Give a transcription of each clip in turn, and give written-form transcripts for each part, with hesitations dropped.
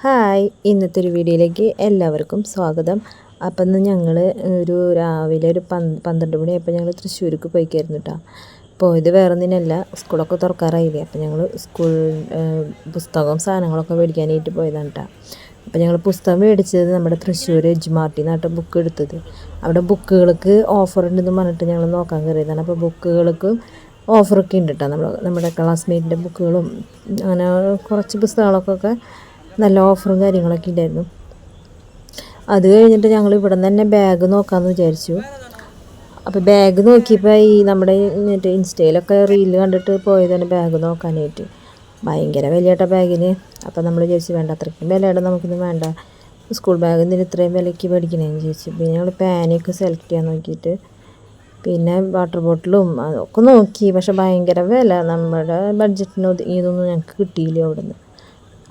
Hi, ഇന്നത്തെ ഒരു വീഡിയോയിലേക്ക് എല്ലാവർക്കും സ്വാഗതം. അപ്പം ഇന്ന് ഞങ്ങൾ രാവിലെ ഒരു 12 മണിയായപ്പോൾ ഞങ്ങൾ തൃശ്ശൂർക്ക് പോയിക്കായിരുന്നു കേട്ടോ. പോയത് വേറെ ഒന്നിനല്ല, സ്കൂളൊക്കെ തുറക്കാറായില്ലേ. അപ്പം ഞങ്ങൾ പുസ്തകവും സാധനങ്ങളൊക്കെ മേടിക്കാനായിട്ട് പോയതാണ് കേട്ടോ. അപ്പോൾ ഞങ്ങൾ പുസ്തകം മേടിച്ചത് നമ്മുടെ തൃശ്ശൂർ എജ്മാർട്ടിൽ നിന്നായിട്ട് ബുക്ക് എടുത്തത്. അവിടെ ബുക്കുകൾക്ക് ഓഫർ ഉണ്ടെന്ന് പറഞ്ഞിട്ട് ഞങ്ങൾ നോക്കാൻ കയറിയതാണ്. അപ്പോൾ ബുക്കുകൾക്ക് ഓഫറൊക്കെ ഉണ്ട് കേട്ടോ. നമ്മുടെ ക്ലാസ്മേറ്റിൻ്റെ ബുക്കുകളും അങ്ങനെ കുറച്ച് പുസ്തകങ്ങൾക്കൊക്കെ നല്ല ഓഫറും കാര്യങ്ങളൊക്കെ ഉണ്ടായിരുന്നു. അത് കഴിഞ്ഞിട്ട് ഞങ്ങൾ ഇവിടെ നിന്ന് തന്നെ ബാഗ് നോക്കാമെന്ന് വിചാരിച്ചു. അപ്പോൾ ബാഗ് നോക്കിയപ്പോൾ നമ്മുടെ മറ്റേ ഇൻസ്റ്റയിലൊക്കെ റീല് കണ്ടിട്ട് പോയതാണ് ബാഗ് നോക്കാനായിട്ട്. ഭയങ്കര വിലയാട്ട ബാഗിന്. അപ്പോൾ നമ്മൾ വിചാരിച്ചു വേണ്ട, അത്രയ്ക്കും വിലയുടെ നമുക്കൊന്നും വേണ്ട, സ്കൂൾ ബാഗ് എന്തിന് ഇത്രയും വിലയ്ക്ക് മേടിക്കണേന്ന് ചോദിച്ചു. പിന്നെ ഞങ്ങൾ പാനൊക്കെ സെലക്ട് ചെയ്യാൻ നോക്കിയിട്ട് പിന്നെ വാട്ടർ ബോട്ടിലും അതൊക്കെ നോക്കി. പക്ഷെ ഭയങ്കര വില, നമ്മുടെ ബഡ്ജറ്റിന് ഇതൊന്നും ഞങ്ങൾക്ക് കിട്ടിയില്ല അവിടെ നിന്ന്.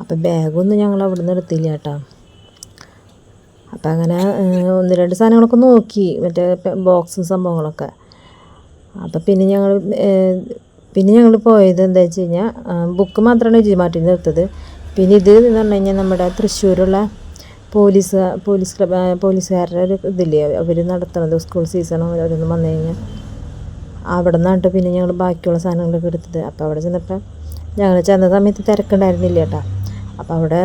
അപ്പം ബാഗൊന്നും ഞങ്ങൾ അവിടെ നിന്ന് എടുത്തില്ല കേട്ടോ. അപ്പം അങ്ങനെ 1-2 സാധനങ്ങളൊക്കെ നോക്കി, മറ്റേ ബോക്സും സംഭവങ്ങളൊക്കെ. അപ്പം പിന്നെ ഞങ്ങൾ പോയത് എന്താ വെച്ച് കഴിഞ്ഞാൽ ബുക്ക് മാത്രമാണ് എജ്മാർട്ടിൽ നിന്ന് എടുത്തത്. പിന്നെ ഇത് എന്ന് പറഞ്ഞു കഴിഞ്ഞാൽ നമ്മുടെ തൃശ്ശൂരുള്ള പോലീസുകാരുടെ ഒരു ഇതില്ലേ, അവർ നടത്തുന്നത് സ്കൂൾ സീസണോ അവരൊന്നും വന്നു കഴിഞ്ഞാൽ അവിടെ നിന്നായിട്ട് പിന്നെ ഞങ്ങൾ ബാക്കിയുള്ള സാധനങ്ങളൊക്കെ എടുത്തത്. അപ്പോൾ അവിടെ ചെന്നപ്പോൾ ഞങ്ങൾ ചെന്ന സമയത്ത് തിരക്കുണ്ടായിരുന്നില്ല കേട്ടോ. അപ്പോൾ അവിടെ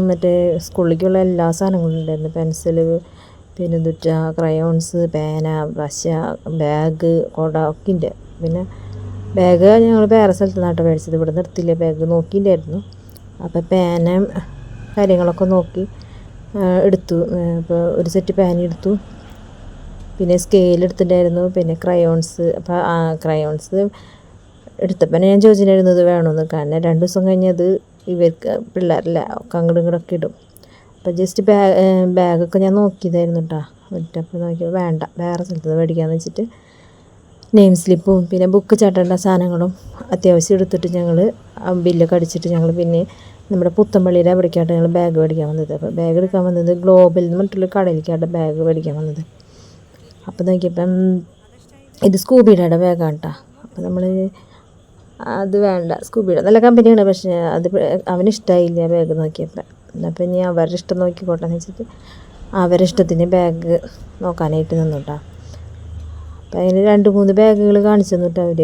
മറ്റേ സ്കൂളിലേക്കുള്ള എല്ലാ സാധനങ്ങളും ഉണ്ടായിരുന്നു. പെൻസില്, പിന്നെ ക്രയോൺസ്, പേന, പശ, ബാഗ്, കുട ഒക്കെ ഉണ്ട്. പിന്നെ ബാഗ് ഞങ്ങൾ വേറെ സ്ഥലത്ത് നിന്നാട്ടോ മേടിച്ചത്, ഇവിടെ നിർത്തില്ല, ബാഗ് നോക്കിയിട്ടുണ്ടായിരുന്നു. അപ്പോൾ പേന കാര്യങ്ങളൊക്കെ നോക്കി എടുത്തു. അപ്പോൾ ഒരു സെറ്റ് പേന എടുത്തു, പിന്നെ സ്കെയിൽ എടുത്തിട്ടുണ്ടായിരുന്നു, പിന്നെ ക്രയോൺസ്. അപ്പോൾ ക്രയോൺസ് എടുത്തപ്പോൾ ഞാൻ ചോദിച്ചിട്ടുണ്ടായിരുന്നു ഇത് വേണമെന്ന്. കാരണം 2 ദിവസം കഴിഞ്ഞത് ഇവർക്ക് പിള്ളേരല്ല ഒക്കെ അങ്ങോട്ടും ഇങ്ങോട്ടൊക്കെ ഇടും. അപ്പോൾ ജസ്റ്റ് ബാഗൊക്കെ ഞാൻ നോക്കിയതായിരുന്നു കേട്ടോ. അപ്പോൾ നോക്കിയപ്പോൾ വേണ്ട, വേറെ സ്ഥലത്ത് നിന്ന് മേടിക്കാമെന്ന് വെച്ചിട്ട് നെയിം സ്ലിപ്പും പിന്നെ ബുക്ക് ചട്ടേണ്ട സാധനങ്ങളും അത്യാവശ്യം എടുത്തിട്ട് ഞങ്ങൾ ബില്ലൊക്കെ അടിച്ചിട്ട് ഞങ്ങൾ പിന്നെ നമ്മുടെ പുത്തമ്പള്ളിയുടെ അവിടേക്കായിട്ട് ഞങ്ങൾ ബാഗ് മേടിക്കാൻ വന്നത്. അപ്പോൾ ബാഗ് എടുക്കാൻ വന്നത് ഗ്ലോബൽ എന്ന് പറഞ്ഞിട്ടുള്ള കടയിലേക്കായിട്ട് ബാഗ് മേടിക്കാൻ വന്നത്. അപ്പോൾ നോക്കിയപ്പം ഇത് സ്കൂബിയുടെ ബാഗാണ് കേട്ടോ. അപ്പോൾ നമ്മൾ അത് വേണ്ട, സ്കൂബിയുടെ നല്ല കമ്പനിയാണ്, പക്ഷേ അത് അവനിഷ്ടമായില്ല ബാഗ് നോക്കിയപ്പോൾ. അപ്പോൾ ഇനി അവരുടെ ഇഷ്ടം നോക്കിക്കോട്ടെന്ന് വെച്ചിട്ട് അവരുടെ ഇഷ്ടത്തിന് ബാഗ് നോക്കാനായിട്ട് നിന്നു കേട്ടോ. അപ്പോൾ അതിന് 2-3 ബാഗുകൾ കാണിച്ചു തന്നു കേട്ടോ അവർ.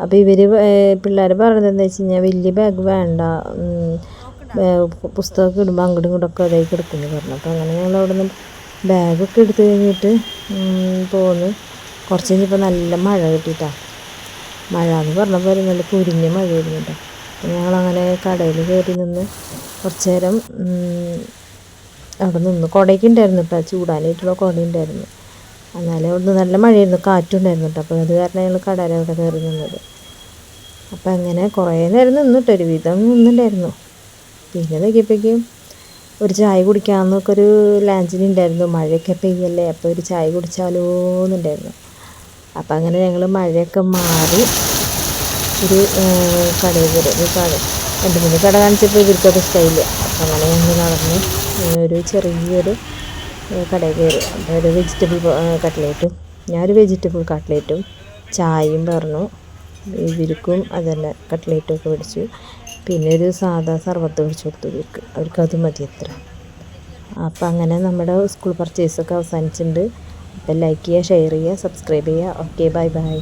അപ്പോൾ പിള്ളേർ പറഞ്ഞത് എന്താ വെച്ച് കഴിഞ്ഞാൽ വലിയ ബാഗ് വേണ്ട, പുസ്തകമൊക്കെ ഇടുമ്പോൾ അങ്ങോട്ടും ഇങ്ങോട്ടൊക്കെ അതായി കിടക്കുന്നു പറഞ്ഞു. അപ്പോൾ അങ്ങനെ ഞങ്ങൾ അവിടെ നിന്ന് ബാഗൊക്കെ എടുത്ത് കഴിഞ്ഞിട്ട് പോന്ന്. കുറച്ച് കഴിഞ്ഞപ്പോൾ നല്ല മഴ കിട്ടിയിട്ടാണ്. മഴ എന്ന് പറഞ്ഞപ്പോൾ നല്ല കുരിഞ്ഞ മഴയായിരുന്നു കേട്ടോ. അപ്പോൾ ഞങ്ങളങ്ങനെ കടയിൽ കയറി നിന്ന് കുറച്ച് നേരം അവിടെ നിന്ന്. കുടയൊക്കെ ഉണ്ടായിരുന്നു കേട്ടോ, ചൂടാനായിട്ടുള്ള കുട ഉണ്ടായിരുന്നു. എന്നാലും അവിടെ നല്ല മഴയായിരുന്നു, കാറ്റുണ്ടായിരുന്നു കേട്ടോ. അപ്പോൾ അത് കാരണം ഞങ്ങൾ കടയിൽ അവിടെ കയറി നിന്നത്. അപ്പോൾ അങ്ങനെ കുറേ നേരം നിന്നിട്ട് ഒരു വിധം നിന്നിട്ടുണ്ടായിരുന്നു. പിന്നെ നോക്കിയപ്പോഴേക്കും ഒരു ചായ കുടിക്കാമെന്നൊക്കെ ഒരു ലാഞ്ചിനുണ്ടായിരുന്നു. മഴയൊക്കെ പെയ്യല്ലേ, അപ്പോൾ ഒരു ചായ കുടിച്ചാലോ എന്നുണ്ടായിരുന്നു. അപ്പം അങ്ങനെ ഞങ്ങൾ മഴയൊക്കെ മാറി ഒരു കടയിൽ കയറി. 2-3 കട കാണിച്ചപ്പോൾ ഇവർക്കത് ഇഷ്ടമായില്ല. അപ്പം അങ്ങനെ ഞങ്ങൾ നടന്ന് ഒരു ചെറിയൊരു കടയിൽ കയറി. അപ്പോൾ ഒരു വെജിറ്റബിൾ കട്ട്ലേറ്റും, ഞാനൊരു വെജിറ്റബിൾ കട്ട്ലേറ്റും ചായയും പറഞ്ഞു. ഇവർക്കും അതന്നെ കട്ട്ലേറ്റും ഒക്കെ മേടിച്ചു. പിന്നെ ഒരു സാധാ സർബത്ത് മേടിച്ചു കൊടുത്തു അവർക്കത് മതി അത്ര. അപ്പം അങ്ങനെ നമ്മുടെ സ്കൂൾ പർച്ചേസൊക്കെ അവസാനിച്ചിട്ടുണ്ട്. അപ്പോൾ ലൈക്ക് ചെയ്യുക, ഷെയർ ചെയ്യുക, സബ്സ്ക്രൈബ് ചെയ്യുക. Okay, bye bye.